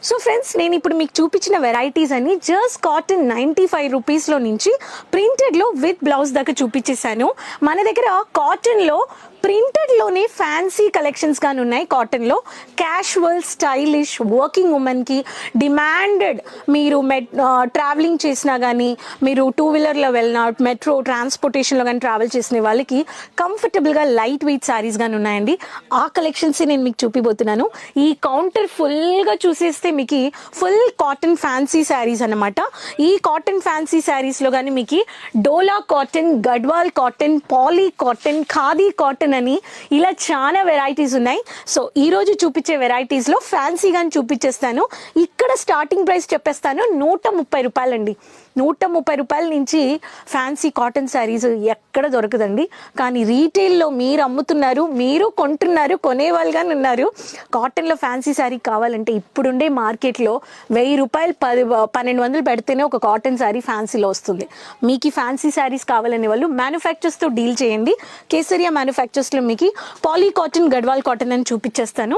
So friends, నేను ఇప్పుడు మీకు చూపించిన వెరైటీస్ అన్ని జస్ట్ కాటన్ 95 రూపీస్లో నుంచి ప్రింటెడ్లో విత్ బ్లౌజ్ దాకా చూపించేశాను. మన దగ్గర కాటన్లో ప్రింటెడ్లోనే ఫ్యాన్సీ కలెక్షన్స్ కానీ ఉన్నాయి. కాటన్లో క్యాషువల్, స్టైలిష్, వర్కింగ్ ఉమెన్కి డిమాండెడ్, మీరు ట్రావెలింగ్ చేసినా కానీ, మీరు టూ వీలర్లో వెళ్ళినా, మెట్రో ట్రాన్స్పోర్టేషన్లో కానీ ట్రావెల్ చేసిన వాళ్ళకి కంఫర్టబుల్గా లైట్ వెయిట్ శారీస్ కానీ ఉన్నాయండి. ఆ కలెక్షన్స్ నేను మీకు చూపిపోతున్నాను. ఈ కౌంటర్ ఫుల్గా చూసేస్తే మీకు ఫుల్ కాటన్ ఫ్యాన్సీ శారీస్ అనమాట. ఈ కాటన్ ఫ్యాన్సీ శారీస్లో కానీ మీకు Dola cotton, Gadwal cotton, poly cotton, khadi cotton అని ఇలా చాలా వెరైటీస్ ఉన్నాయి. సో ఈ రోజు చూపించే వెరైటీస్లో ఫ్యాన్సీ గాని చూపించేస్తాను. ఇక్కడ స్టార్టింగ్ ప్రైస్ చెప్పేస్తాను, 130 రూపాయలండి. 130 రూపాయల నుంచి ఫ్యాన్సీ కాటన్ శారీస్ ఎక్కడ దొరకదండి. కానీ రీటైల్లో మీరు అమ్ముతున్నారు, మీరు కొంటున్నారు, కొనేవాళ్ళుగానే ఉన్నారు. కాటన్లో ఫ్యాన్సీ శారీ కావాలంటే ఇప్పుడుండే మార్కెట్లో 1000 రూపాయలు 1200 పెడితేనే ఒక కాటన్ శారీ ఫ్యాన్సీలో వస్తుంది. మీకు ఈ ఫ్యాన్సీ శారీస్ కావాలనే వాళ్ళు మ్యానుఫ్యాక్చర్స్తో డీల్ చేయండి. కేసరియా మ్యానుఫ్యాక్చర్స్లో మీకు పాలీ కాటన్, గడ్వాల్ కాటన్ అని చూపించేస్తాను.